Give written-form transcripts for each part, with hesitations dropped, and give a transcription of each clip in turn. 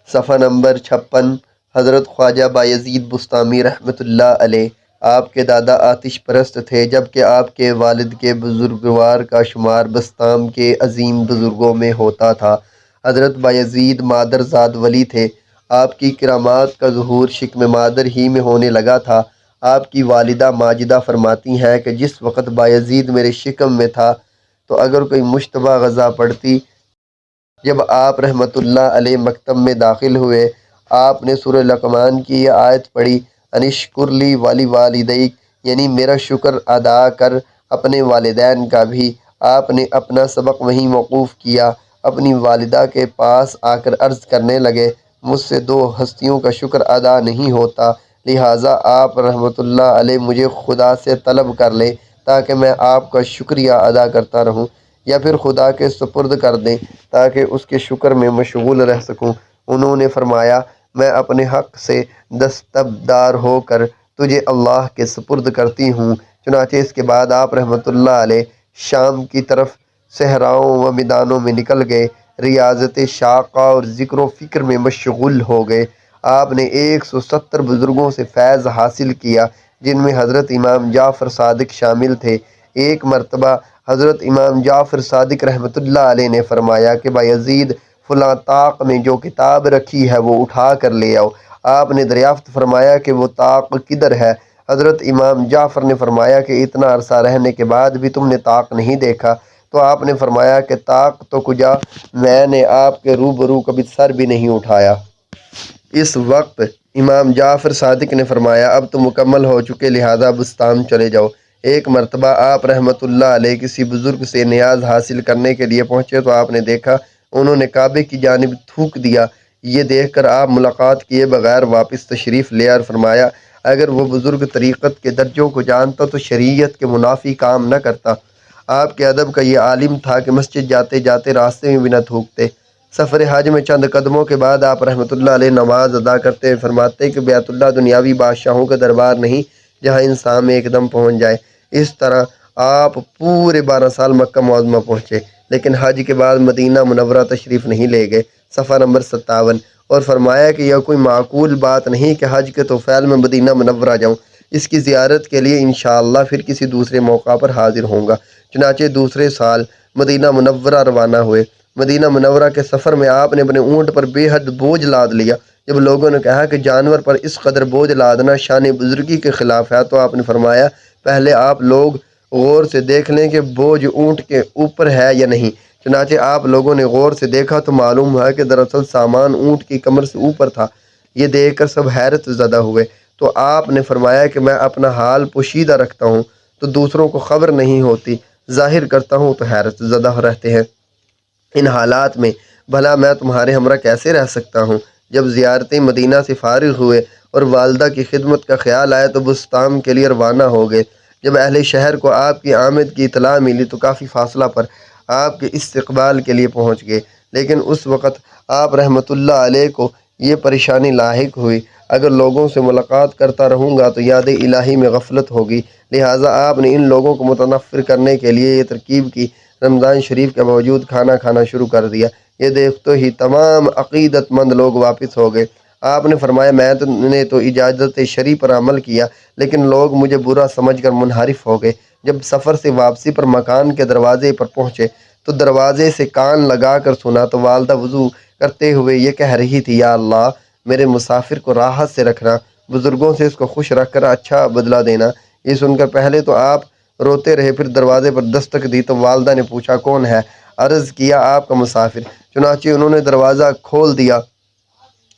صفحہ نمبر 56۔ حضرت خواجہ بایزید بسطامی رحمۃ اللہ علیہ، آپ کے دادا آتش پرست تھے، جبکہ آپ کے والد کے بزرگوار کا شمار بسطام کے عظیم بزرگوں میں ہوتا تھا۔ حضرت بایزید مادر زاد ولی تھے۔ آپ کی کرامات کا ظہور شکم مادر ہی میں ہونے لگا تھا۔ آپ کی والدہ ماجدہ فرماتی ہیں کہ جس وقت بایزید میرے شکم میں تھا تو اگر کوئی مشتبہ غذا پڑتی، جب آپ رحمۃ اللہ علیہ مکتب میں داخل ہوئے، آپ نے سورہ لقمان کی یہ آیت پڑھی، انشکر لی ولی والدیک، یعنی میرا شکر ادا کر اپنے والدین کا بھی۔ آپ نے اپنا سبق وہیں موقوف کیا، اپنی والدہ کے پاس آ کر عرض کرنے لگے، مجھ سے دو ہستیوں کا شکر ادا نہیں ہوتا، لہٰذا آپ رحمۃ اللہ علیہ مجھے خدا سے طلب کر لیں تاکہ میں آپ کا شکریہ ادا کرتا رہوں، یا پھر خدا کے سپرد کر دیں تاکہ اس کے شکر میں مشغول رہ سکوں۔ انہوں نے فرمایا، میں اپنے حق سے دستبردار ہو کر تجھے اللہ کے سپرد کرتی ہوں۔ چنانچہ اس کے بعد آپ رحمۃ اللہ علیہ شام کی طرف صحراؤں و میدانوں میں نکل گئے، ریاضت شاقہ اور ذکر و فکر میں مشغول ہو گئے۔ آپ نے 170 بزرگوں سے فیض حاصل کیا، جن میں حضرت امام جعفر صادق شامل تھے۔ ایک مرتبہ حضرت امام جعفر صادق رحمۃ اللہ علیہ نے فرمایا کہ بایزید، فلاں طاق میں جو کتاب رکھی ہے وہ اٹھا کر لے آؤ۔ آپ نے دریافت فرمایا کہ وہ طاق کدھر ہے؟ حضرت امام جعفر نے فرمایا کہ اتنا عرصہ رہنے کے بعد بھی تم نے طاق نہیں دیکھا؟ تو آپ نے فرمایا کہ طاق تو کجا، میں نے آپ کے روبرو کبھی سر بھی نہیں اٹھایا۔ اس وقت امام جعفر صادق نے فرمایا، اب تو مکمل ہو چکے، لہذا بسطام چلے جاؤ۔ ایک مرتبہ آپ رحمۃ اللہ علیہ کسی بزرگ سے نیاز حاصل کرنے کے لیے پہنچے تو آپ نے دیکھا انہوں نے کعبے کی جانب تھوک دیا۔ یہ دیکھ کر آپ ملاقات کیے بغیر واپس تشریف لے اور فرمایا، اگر وہ بزرگ طریقت کے درجوں کو جانتا تو شریعت کے منافی کام نہ کرتا۔ آپ کے ادب کا یہ عالم تھا کہ مسجد جاتے جاتے راستے میں بھی نہ تھوکتے۔ سفر حج میں چند قدموں کے بعد آپ رحمۃ اللہ علیہ نماز ادا کرتے ہوئے فرماتے کہ بیت اللہ دنیاوی بادشاہوں کا دربار نہیں جہاں انسان میں ایک دم پہنچ جائے۔ اس طرح آپ پورے 12 سال مکہ معظمہ پہنچے، لیکن حج کے بعد مدینہ منورہ تشریف نہیں لے گئے۔ صفحہ نمبر 57۔ اور فرمایا کہ یہ کوئی معقول بات نہیں کہ حج کے طوفیل میں مدینہ منورہ جاؤں، اس کی زیارت کے لیے انشاءاللہ پھر کسی دوسرے موقع پر حاضر ہوں گا۔ چنانچہ دوسرے سال مدینہ منورہ روانہ ہوئے۔ مدینہ منورہ کے سفر میں آپ نے اپنے اونٹ پر بے حد بوجھ لاد لیا۔ جب لوگوں نے کہا کہ جانور پر اس قدر بوجھ لادنا شان بزرگی کے خلاف ہے، تو آپ نے فرمایا، پہلے آپ لوگ غور سے دیکھ لیں کہ بوجھ اونٹ کے اوپر ہے یا نہیں۔ چنانچہ آپ لوگوں نے غور سے دیکھا تو معلوم ہوا کہ دراصل سامان اونٹ کی کمر سے اوپر تھا۔ یہ دیکھ کر سب حیرت زدہ ہوئے۔ تو آپ نے فرمایا کہ میں اپنا حال پوشیدہ رکھتا ہوں تو دوسروں کو خبر نہیں ہوتی، ظاہر کرتا ہوں تو حیرت زدہ رہتے ہیں۔ ان حالات میں بھلا میں تمہارے ہمراہ کیسے رہ سکتا ہوں؟ جب زیارتیں مدینہ سے فارغ ہوئے اور والدہ کی خدمت کا خیال آیا تو بسطام کے لیے روانہ ہو گئے۔ جب اہل شہر کو آپ کی آمد کی اطلاع ملی تو کافی فاصلہ پر آپ کے استقبال کے لیے پہنچ گئے، لیکن اس وقت آپ رحمۃ اللہ علیہ کو یہ پریشانی لاحق ہوئی، اگر لوگوں سے ملاقات کرتا رہوں گا تو یاد الہی میں غفلت ہوگی، لہٰذا آپ نے ان لوگوں کو متنفر کرنے کے لیے یہ ترکیب کی، رمضان شریف کے باوجود کھانا کھانا شروع کر دیا۔ یہ دیکھتے ہی تمام عقیدت مند لوگ واپس ہو گئے۔ آپ نے فرمایا، میں نے تو اجازت شرعی پر عمل کیا، لیکن لوگ مجھے برا سمجھ کر منحرف ہو گئے۔ جب سفر سے واپسی پر مکان کے دروازے پر پہنچے تو دروازے سے کان لگا کر سنا تو والدہ وضو کرتے ہوئے یہ کہہ رہی تھی، یا اللہ، میرے مسافر کو راحت سے رکھنا، بزرگوں سے اس کو خوش رکھ کر اچھا بدلہ دینا۔ یہ سن کر پہلے تو آپ روتے رہے، پھر دروازے پر دستک دی تو والدہ نے پوچھا، کون ہے؟ عرض کیا، آپ کا مسافر۔ چنانچہ انہوں نے دروازہ کھول دیا۔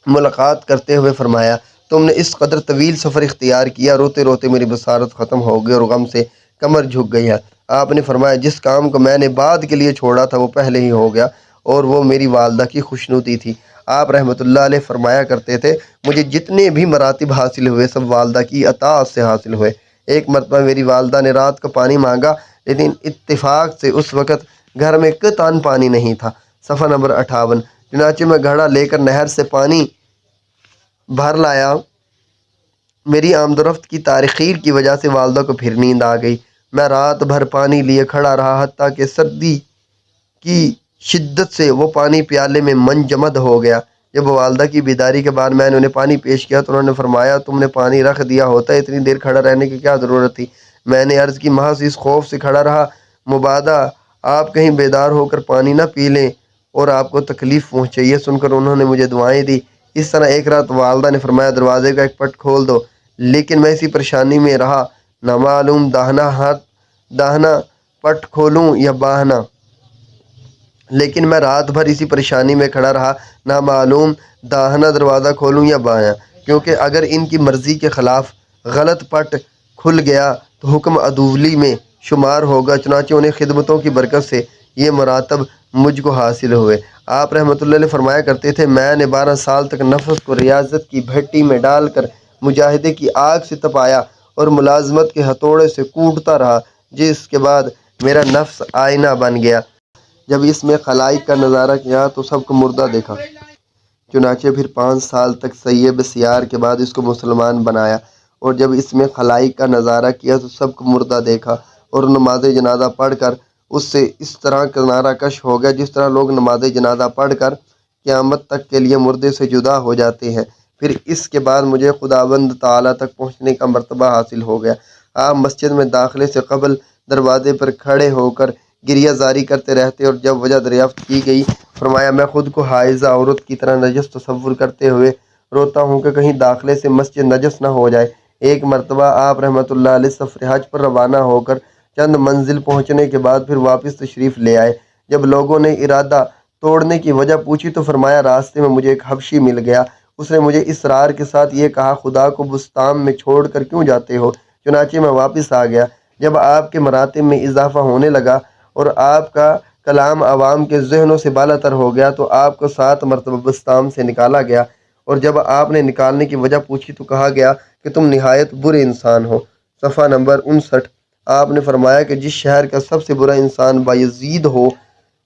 ملاقات کرتے ہوئے فرمایا، تم نے اس قدر طویل سفر اختیار کیا، روتے روتے میری بصارت ختم ہو گئی اور غم سے کمر جھک گئی ہے۔ آپ نے فرمایا، جس کام کو میں نے بعد کے لیے چھوڑا تھا وہ پہلے ہی ہو گیا، اور وہ میری والدہ کی خوشنودی تھی۔ آپ رحمۃ اللہ علیہ فرمایا کرتے تھے، مجھے جتنے بھی مراتب حاصل ہوئے سب والدہ کی اطاعت سے حاصل ہوئے۔ ایک مرتبہ میری والدہ نے رات کو پانی مانگا، لیکن اتفاق سے اس وقت گھر میں قطعاً پانی نہیں تھا۔ صفحہ نمبر 58۔ چنانچہ میں گھڑا لے کر نہر سے پانی بھر لایا۔ میری آمد و رفت کی تاخیر کی وجہ سے والدہ کو پھر نیند آ گئی۔ میں رات بھر پانی لیے کھڑا رہا، حتیٰ کہ سردی کی شدت سے وہ پانی پیالے میں منجمد ہو گیا۔ جب والدہ کی بیداری کے بعد میں نے انہیں پانی پیش کیا تو انہوں نے فرمایا تم نے پانی رکھ دیا ہوتا، اتنی دیر کھڑا رہنے کی کیا ضرورت تھی؟ میں نے عرض کی محض اس خوف سے کھڑا رہا مبادا آپ کہیں بیدار ہو کر پانی نہ پی لیں اور آپ کو تکلیف پہنچے۔ یہ سن کر انہوں نے مجھے دعائیں دی۔ اس طرح ایک رات والدہ نے فرمایا دروازے کا ایک پٹ کھول دو، لیکن میں اسی پریشانی میں رہا، نہ معلوم داہنا پٹ کھولوں یا باہنا، لیکن میں رات بھر اسی پریشانی میں کھڑا رہا، نہ معلوم داہنا دروازہ کھولوں یا بایاں، کیونکہ اگر ان کی مرضی کے خلاف غلط پٹ کھل گیا تو حکم عدولی میں شمار ہوگا۔ چنانچہ انہیں خدمتوں کی برکت سے یہ مراتب مجھ کو حاصل ہوئے۔ آپ رحمۃ اللہ علیہ فرمایا کرتے تھے میں نے 12 سال تک نفس کو ریاضت کی بھٹی میں ڈال کر مجاہدے کی آگ سے تپایا اور ملازمت کے ہتھوڑے سے کوٹتا رہا، جس کے بعد میرا نفس آئینہ بن گیا۔ جب اس میں خلائق کا نظارہ کیا تو سب کو مردہ دیکھا، چنانچہ پھر 5 سال تک سیب سیار کے بعد اس کو مسلمان بنایا، اور جب اس میں خلائق کا نظارہ کیا تو سب کو مردہ دیکھا، اور نماز جنازہ پڑھ کر اس سے اس طرح کنارہ کش ہو گیا جس طرح لوگ نماز جنازہ پڑھ کر قیامت تک کے لیے مردے سے جدا ہو جاتے ہیں۔ پھر اس کے بعد مجھے خداوند تعالیٰ تک پہنچنے کا مرتبہ حاصل ہو گیا۔ آپ مسجد میں داخلے سے قبل دروازے پر کھڑے ہو کر گریہ زاری کرتے رہتے، اور جب وجہ دریافت کی گئی فرمایا میں خود کو حائضہ عورت کی طرح نجس تصور کرتے ہوئے روتا ہوں کہ کہیں داخلے سے مسجد نجس نہ ہو جائے۔ ایک مرتبہ آپ رحمۃ اللہ علیہ سفر حج پر روانہ ہو کر چند منزل پہنچنے کے بعد پھر واپس تشریف لے آئے۔ جب لوگوں نے ارادہ توڑنے کی وجہ پوچھی تو فرمایا راستے میں مجھے ایک حبشی مل گیا، اس نے مجھے اصرار کے ساتھ یہ کہا خدا کو بستان میں چھوڑ کر کیوں جاتے ہو؟ چنانچہ میں واپس آ گیا۔ جب آپ کے مراتب میں اضافہ ہونے لگا اور آپ کا کلام عوام کے ذہنوں سے بالا تر ہو گیا تو آپ کو 7 مرتبہ بستان سے نکالا گیا، اور جب آپ نے نکالنے کی وجہ پوچھی تو کہا گیا کہ تم نہایت برے انسان ہو۔ صفحہ نمبر 59۔ آپ نے فرمایا کہ جس شہر کا سب سے برا انسان بایزید ہو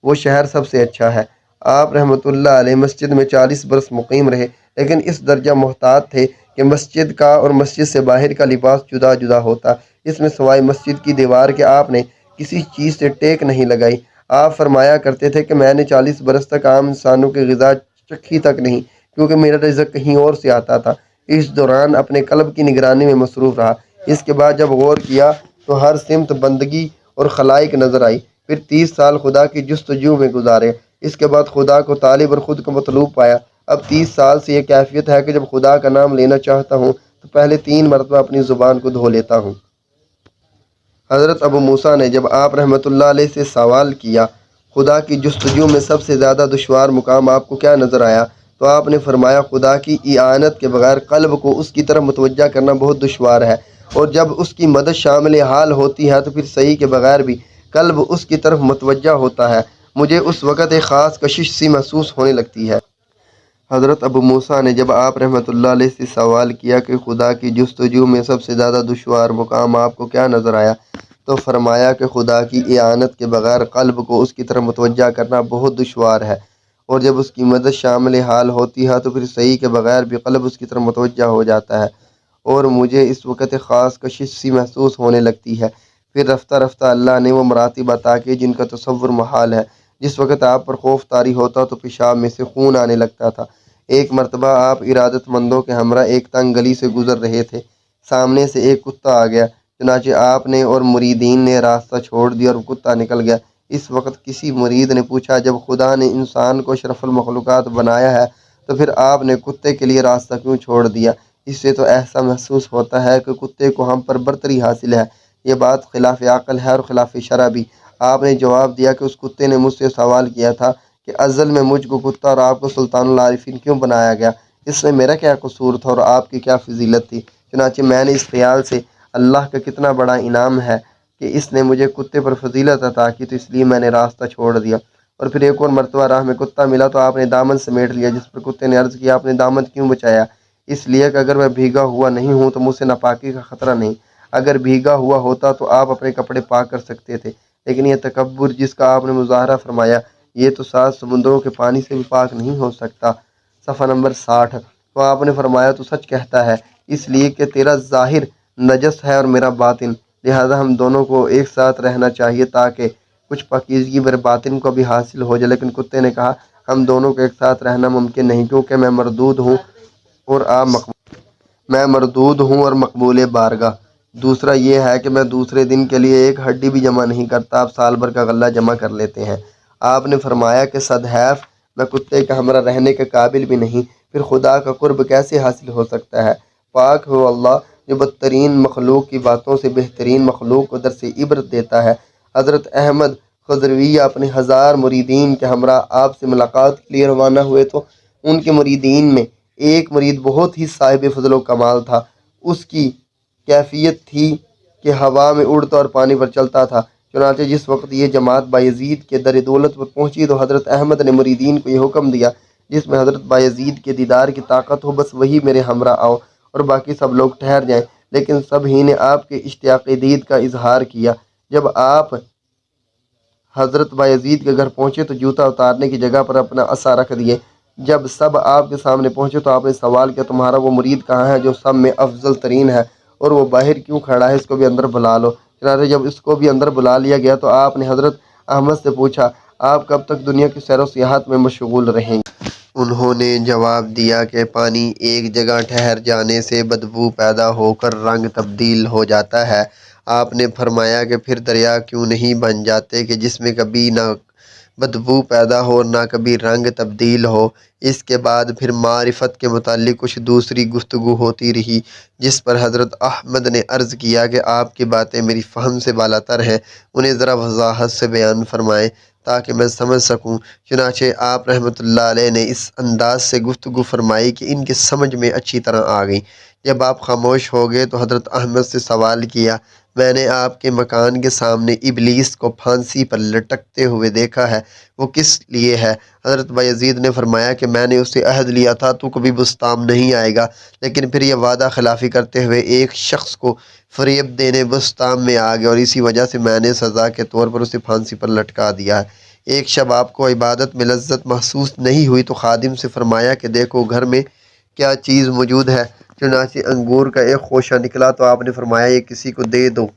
وہ شہر سب سے اچھا ہے۔ آپ رحمۃ اللہ علیہ مسجد میں 40 برس مقیم رہے، لیکن اس درجہ محتاط تھے کہ مسجد کا اور مسجد سے باہر کا لباس جدا جدا ہوتا، اس میں سوائے مسجد کی دیوار کے آپ نے کسی چیز سے ٹیک نہیں لگائی۔ آپ فرمایا کرتے تھے کہ میں نے 40 برس تک عام انسانوں کی غذا چکھی تک نہیں، کیونکہ میرا رزق کہیں اور سے آتا تھا۔ اس دوران اپنے قلب کی نگرانی میں مصروف رہا۔ اس کے بعد جب غور کیا تو ہر سمت بندگی اور خلائق نظر آئی۔ پھر 30 سال خدا کی جستجو میں گزارے، اس کے بعد خدا کو طالب اور خود کو مطلوب پایا۔ اب 30 سال سے یہ کیفیت ہے کہ جب خدا کا نام لینا چاہتا ہوں تو پہلے 3 مرتبہ اپنی زبان کو دھو لیتا ہوں۔ حضرت ابو موسیٰ نے جب آپ رحمۃ اللہ علیہ سے سوال کیا خدا کی جستجو میں سب سے زیادہ دشوار مقام آپ کو کیا نظر آیا تو آپ نے فرمایا خدا کی اعانت کے بغیر قلب کو اس کی طرف متوجہ کرنا بہت دشوار ہے، اور جب اس کی مدد شامل حال ہوتی ہے تو پھر صحیح کے بغیر بھی قلب اس کی طرف متوجہ ہوتا ہے۔ مجھے اس وقت ایک خاص کشش سی محسوس ہونے لگتی ہے۔ حضرت ابو موسیٰ نے جب آپ رحمۃ اللہ علیہ سے سوال کیا کہ خدا کی جستجو میں سب سے زیادہ دشوار مقام آپ کو کیا نظر آیا تو فرمایا کہ خدا کی اعانت کے بغیر قلب کو اس کی طرف متوجہ کرنا بہت دشوار ہے، اور جب اس کی مدد شامل حال ہوتی ہے تو پھر صحیح کے بغیر بھی قلب اس کی طرف متوجہ ہو جاتا ہے، اور مجھے اس وقت ایک خاص کشش سی محسوس ہونے لگتی ہے۔ پھر رفتہ رفتہ اللہ نے وہ مراتب عطا کیے جن کا تصور محال ہے۔ جس وقت آپ پر خوف طاری ہوتا تو پیشاب میں سے خون آنے لگتا تھا۔ ایک مرتبہ آپ ارادت مندوں کے ہمراہ ایک تنگ گلی سے گزر رہے تھے، سامنے سے ایک کتا آ گیا، چنانچہ آپ نے اور مریدین نے راستہ چھوڑ دیا اور کتا نکل گیا۔ اس وقت کسی مرید نے پوچھا جب خدا نے انسان کو اشرف المخلوقات بنایا ہے تو پھر آپ نے کتے کے لیے راستہ کیوں چھوڑ دیا؟ اس سے تو ایسا محسوس ہوتا ہے کہ کتے کو ہم پر برتری حاصل ہے، یہ بات خلاف عقل ہے اور خلاف شرع بھی۔ آپ نے جواب دیا کہ اس کتے نے مجھ سے سوال کیا تھا کہ ازل میں مجھ کو کتا اور آپ کو سلطان العارفین کیوں بنایا گیا؟ اس میں میرا کیا قصور تھا اور آپ کی کیا فضیلت تھی؟ چنانچہ میں نے اس خیال سے اللہ کا کتنا بڑا انعام ہے کہ اس نے مجھے کتے پر فضیلت عطا کی تو اس لیے میں نے راستہ چھوڑ دیا۔ اور پھر ایک اور مرتبہ راہ میں کتا ملا تو آپ نے دامن سمیٹ لیا، جس پر کتے نے عرض کیا آپ نے دامن کیوں بچایا؟ اس لیے کہ اگر میں بھیگا ہوا نہیں ہوں تو مجھ سے ناپاکی کا خطرہ نہیں، اگر بھیگا ہوا ہوتا تو آپ اپنے کپڑے پاک کر سکتے تھے، لیکن یہ تکبر جس کا آپ نے مظاہرہ فرمایا یہ تو 7 سمندروں کے پانی سے بھی پاک نہیں ہو سکتا۔ صفحہ نمبر 60۔ تو آپ نے فرمایا تو سچ کہتا ہے، اس لیے کہ تیرا ظاہر نجس ہے اور میرا باطن، لہذا ہم دونوں کو ایک ساتھ رہنا چاہیے تاکہ کچھ پاکیزگی میرے باطن کو بھی حاصل ہو جائے۔ لیکن کتے نے کہا ہم دونوں کو ایک ساتھ رہنا ممکن نہیں، کیونکہ میں مردود ہوں اور مقبول بارگاہ۔ دوسرا یہ ہے کہ میں دوسرے دن کے لیے ایک ہڈی بھی جمع نہیں کرتا، آپ سال بھر کا غلہ جمع کر لیتے ہیں۔ آپ نے فرمایا کہ صدحیف میں کتے کا ہمراہ رہنے کے قابل بھی نہیں، پھر خدا کا قرب کیسے حاصل ہو سکتا ہے؟ پاک ہو اللہ جو بدترین مخلوق کی باتوں سے بہترین مخلوق کو درس عبرت دیتا ہے۔ حضرت احمد خضرویہ اپنے 1000 مریدین کے ہمراہ آپ سے ملاقات کے لیے روانہ ہوئے تو ان کے مریدین میں ایک مرید بہت ہی صاحب فضل و کمال تھا۔ اس کی کیفیت تھی کہ ہوا میں اڑتا اور پانی پر چلتا تھا۔ چنانچہ جس وقت یہ جماعت بایزید کے در دولت پر پہنچی تو حضرت احمد نے مریدین کو یہ حکم دیا، جس میں حضرت بایزید کے دیدار کی طاقت ہو بس وہی میرے ہمراہ آؤ، اور باقی سب لوگ ٹھہر جائیں۔ لیکن سب ہی نے آپ کے اشتیاق دید کا اظہار کیا۔ جب آپ حضرت بایزید کے گھر پہنچے تو جوتا اتارنے کی جگہ پر اپنا عصا رکھ دیے۔ جب سب آپ کے سامنے پہنچے تو آپ نے سوال کیا، تمہارا وہ مرید کہاں ہے جو سب میں افضل ترین ہے، اور وہ باہر کیوں کھڑا ہے؟ اس کو بھی اندر بلا لو۔ چنانچہ جب اس کو بھی اندر بلا لیا گیا تو آپ نے حضرت احمد سے پوچھا، آپ کب تک دنیا کی سیر و سیاحت میں مشغول رہیں گے؟ انہوں نے جواب دیا کہ پانی ایک جگہ ٹھہر جانے سے بدبو پیدا ہو کر رنگ تبدیل ہو جاتا ہے۔ آپ نے فرمایا کہ پھر دریا کیوں نہیں بن جاتے کہ جس میں کبھی نہ بدبو پیدا ہو نہ کبھی رنگ تبدیل ہو۔ اس کے بعد پھر معرفت کے متعلق کچھ دوسری گفتگو ہوتی رہی، جس پر حضرت احمد نے عرض کیا کہ آپ کی باتیں میری فہم سے بالاتر ہیں، انہیں ذرا وضاحت سے بیان فرمائیں تاکہ میں سمجھ سکوں۔ چنانچہ آپ رحمۃ اللہ علیہ نے اس انداز سے گفتگو فرمائی کہ ان کی سمجھ میں اچھی طرح آ گئی۔ جب آپ خاموش ہو گئے تو حضرت احمد سے سوال کیا، میں نے آپ کے مکان کے سامنے ابلیس کو پھانسی پر لٹکتے ہوئے دیکھا ہے، وہ کس لیے ہے؟ حضرت بایزید نے فرمایا کہ میں نے اس سے عہد لیا تھا تو کبھی بستان نہیں آئے گا، لیکن پھر یہ وعدہ خلافی کرتے ہوئے ایک شخص کو فریب دینے بستان میں آ گیا، اور اسی وجہ سے میں نے سزا کے طور پر اسے پھانسی پر لٹکا دیا ہے۔ ایک شب آپ کو عبادت میں لذت محسوس نہیں ہوئی تو خادم سے فرمایا کہ دیکھو گھر میں کیا چیز موجود ہے۔ چنانچہ انگور کا ایک خوشہ نکلا تو آپ نے فرمایا یہ کسی کو دے دو۔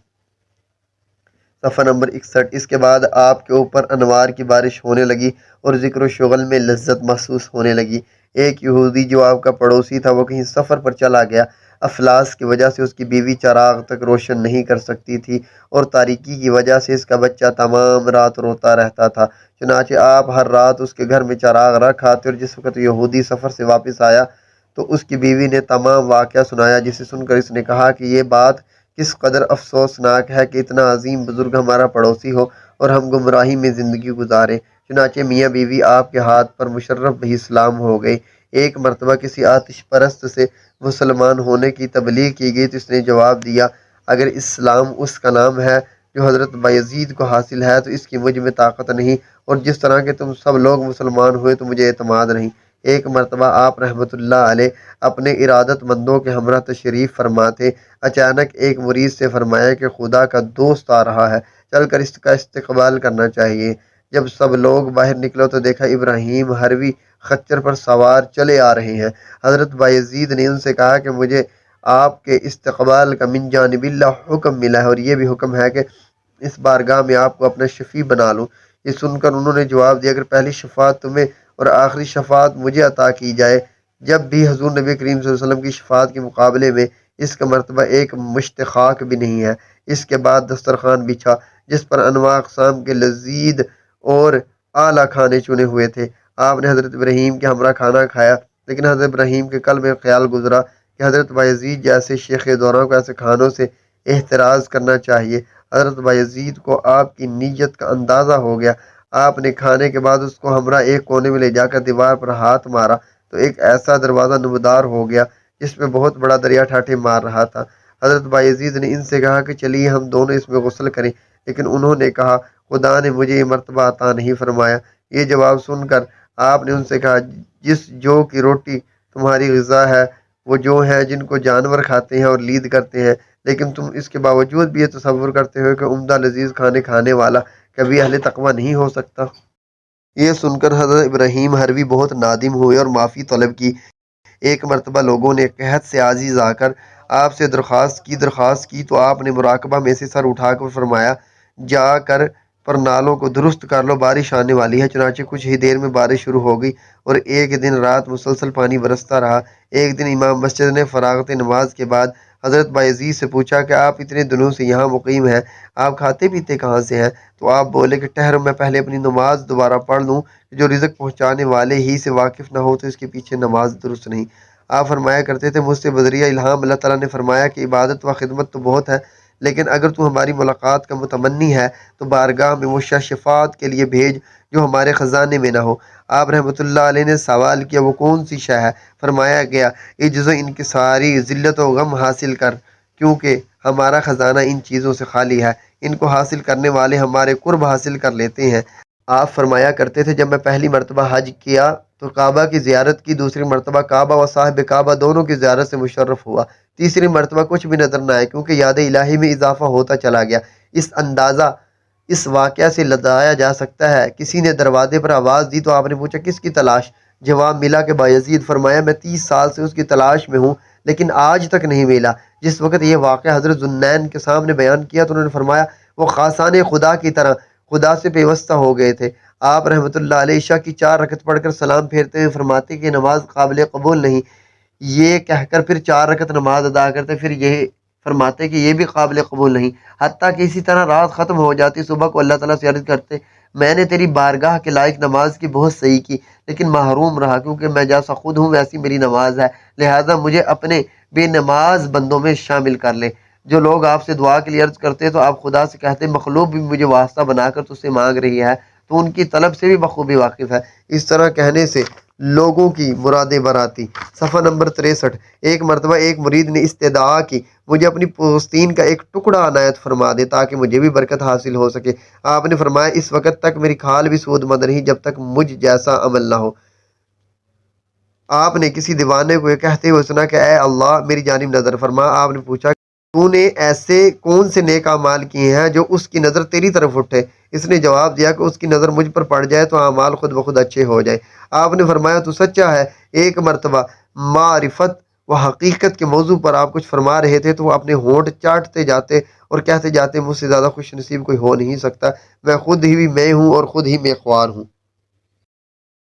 صفحہ نمبر 61۔ اس کے بعد آپ کے اوپر انوار کی بارش ہونے لگی اور ذکر و شغل میں لذت محسوس ہونے لگی۔ ایک یہودی جو آپ کا پڑوسی تھا وہ کہیں سفر پر چلا گیا، افلاس کی وجہ سے اس کی بیوی چراغ تک روشن نہیں کر سکتی تھی، اور تاریکی کی وجہ سے اس کا بچہ تمام رات روتا رہتا تھا۔ چنانچہ آپ ہر رات اس کے گھر میں چراغ رکھ آتے، اور جس وقت یہودی سفر سے واپس آیا تو اس کی بیوی نے تمام واقعہ سنایا، جسے سن کر اس نے کہا کہ یہ بات کس قدر افسوسناک ہے کہ اتنا عظیم بزرگ ہمارا پڑوسی ہو اور ہم گمراہی میں زندگی گزاریں۔ چنانچہ میاں بیوی آپ کے ہاتھ پر مشرف بھی اسلام ہو گئے۔ ایک مرتبہ کسی آتش پرست سے مسلمان ہونے کی تبلیغ کی گئی تو اس نے جواب دیا، اگر اسلام اس کا نام ہے جو حضرت بایزید کو حاصل ہے تو اس کی مجھ میں طاقت نہیں، اور جس طرح کہ تم سب لوگ مسلمان ہوئے تو مجھے اعتماد نہیں۔ ایک مرتبہ آپ رحمۃ اللہ علیہ اپنے ارادت مندوں کے ہمراہ تشریف فرما تھے، اچانک ایک مرید سے فرمایا کہ خدا کا دوست آ رہا ہے، چل کر اس کا استقبال کرنا چاہیے۔ جب سب لوگ باہر نکلے تو دیکھا ابراہیم ہروی خچر پر سوار چلے آ رہے ہیں۔ حضرت بایزید نے ان سے کہا کہ مجھے آپ کے استقبال کا من جانب اللہ حکم ملا ہے، اور یہ بھی حکم ہے کہ اس بارگاہ میں آپ کو اپنا شفیع بنا لوں۔ یہ سن کر انہوں نے جواب دیا، اگر پہلی شفاعت تمہیں اور آخری شفاعت مجھے عطا کی جائے، جب بھی حضور نبی کریم صلی اللہ علیہ وسلم کی شفاعت کے مقابلے میں اس کا مرتبہ ایک مشت خاک بھی نہیں ہے۔ اس کے بعد دسترخوان بچھا جس پر انواع اقسام کے لذیذ اور اعلیٰ کھانے چنے ہوئے تھے۔ آپ نے حضرت ابراہیم کے ہمراہ کھانا کھایا، لیکن حضرت ابراہیم کے قلب میں خیال گزرا کہ حضرت بایزید جیسے شیخ دوران کو ایسے کھانوں سے احتراز کرنا چاہیے۔ حضرت بایزید کو آپ کی نیت کا اندازہ ہو گیا۔ آپ نے کھانے کے بعد اس کو ہمراہ ایک کونے میں لے جا کر دیوار پر ہاتھ مارا تو ایک ایسا دروازہ نمودار ہو گیا جس میں بہت بڑا دریا ٹھاٹھے مار رہا تھا۔ حضرت بایزید نے ان سے کہا کہ چلیے ہم دونوں اس میں غسل کریں، لیکن انہوں نے کہا خدا نے مجھے یہ مرتبہ عطا نہیں فرمایا۔ یہ جواب سن کر آپ نے ان سے کہا، جس جو کی روٹی تمہاری غذا ہے وہ جو ہیں جن کو جانور کھاتے ہیں اور لید کرتے ہیں، لیکن تم اس کے باوجود بھی یہ تصور کرتے ہو کہ عمدہ لذیذ کھانے کھانے والا کبھی اہل تقوی نہیں ہو سکتا۔ یہ سن کر حضرت ابراہیم ہروی بہت نادم ہوئے اور معافی طلب کی۔ ایک مرتبہ لوگوں نے قحط سے عاجز آ کر آپ سے درخواست کی تو آپ نے مراقبہ میں سے سر اٹھا کر فرمایا، جا کر پر نالوں کو درست کر لو، بارش آنے والی ہے۔ چنانچہ کچھ ہی دیر میں بارش شروع ہو گئی اور ایک دن رات مسلسل پانی برستا رہا۔ ایک دن امام مسجد نے فراغت نماز کے بعد حضرت بایزید سے پوچھا کہ آپ اتنے دنوں سے یہاں مقیم ہیں، آپ کھاتے پیتے کہاں سے ہیں؟ تو آپ بولے کہ ٹھہرو، میں پہلے اپنی نماز دوبارہ پڑھ لوں، جو رزق پہنچانے والے ہی سے واقف نہ ہو تو اس کے پیچھے نماز درست نہیں۔ آپ فرمایا کرتے تھے، مجھ سے بذریعہ الہام اللہ تعالیٰ نے فرمایا کہ عبادت و خدمت تو بہت ہے، لیکن اگر تو ہماری ملاقات کا متمنی ہے تو بارگاہ میں وہ شفاعت کے لیے بھیج جو ہمارے خزانے میں نہ ہو۔ آپ رحمۃ اللہ علیہ نے سوال کیا، وہ کون سی شے ہے؟ فرمایا گیا، عجز و انکساری، ذلت و غم حاصل کر، کیونکہ ہمارا خزانہ ان چیزوں سے خالی ہے، ان کو حاصل کرنے والے ہمارے قرب حاصل کر لیتے ہیں۔ آپ فرمایا کرتے تھے، جب میں پہلی مرتبہ حج کیا تو کعبہ کی زیارت کی، دوسری مرتبہ کعبہ و صاحب کعبہ دونوں کی زیارت سے مشرف ہوا، تیسری مرتبہ کچھ بھی نظر نہ آئے کیونکہ یاد الہی میں اضافہ ہوتا چلا گیا۔ اس اندازہ اس واقعہ سے لگایا جا سکتا ہے، کسی نے دروازے پر آواز دی تو آپ نے پوچھا کس کی تلاش؟ جواب ملا کہ بایزید۔ فرمایا میں 30 سال سے اس کی تلاش میں ہوں لیکن آج تک نہیں ملا۔ جس وقت یہ واقعہ حضرت ذوالنورین کے سامنے بیان کیا تو انہوں نے فرمایا وہ خاصان خدا کی طرح خدا سے پیوستہ ہو گئے تھے۔ آپ رحمۃ اللہ علیہ عشاء کی 4 رکعت پڑھ کر سلام پھیرتے ہوئے فرماتے کہ نماز قابل قبول نہیں، یہ کہہ کر پھر 4 رکعت نماز ادا کرتے، پھر یہ فرماتے کہ یہ بھی قابل قبول نہیں، حتیٰ کہ اسی طرح رات ختم ہو جاتی، صبح کو اللہ تعالیٰ سے عرض کرتے میں نے تیری بارگاہ کے لائق نماز کی بہت صحیح کی لیکن محروم رہا، کیونکہ میں جیسا خود ہوں ویسی میری نماز ہے، لہٰذا مجھے اپنے بے نماز بندوں میں شامل کر لے۔ جو لوگ آپ سے دعا کے لیے عرض کرتے تو آپ خدا سے کہتے مخلوق بھی مجھے واسطہ بنا کر تجھ سے مانگ رہی ہے تو ان کی طلب سے بھی بخوبی واقف ہے۔ اس طرح کہنے سے لوگوں کی مرادیں براتی۔ صفحہ نمبر 63۔ ایک مرتبہ ایک مرید نے استدعا کی مجھے اپنی پوستین کا ایک ٹکڑا عنایت فرما دے تاکہ مجھے بھی برکت حاصل ہو سکے۔ آپ نے فرمایا اس وقت تک میری کھال بھی سود مند رہی جب تک مجھ جیسا عمل نہ ہو۔ آپ نے کسی دیوانے کو یہ کہتے ہوئے سنا کہ اے اللہ میری جانب نظر فرما۔ آپ نے پوچھا تو نے ایسے کون سے نیک اعمال کیے ہیں جو اس کی نظر تیری طرف اٹھے؟ اس نے جواب دیا کہ اس کی نظر مجھ پر پڑ جائے تو اعمال خود بخود اچھے ہو جائیں۔ آپ نے فرمایا تو سچا ہے۔ ایک مرتبہ معرفت و حقیقت کے موضوع پر آپ کچھ فرما رہے تھے تو وہ اپنے ہونٹ چاٹتے جاتے اور کہتے جاتے مجھ سے زیادہ خوش نصیب کوئی ہو نہیں سکتا، میں خود ہی میں ہوں اور خود ہی میں خوار ہوں۔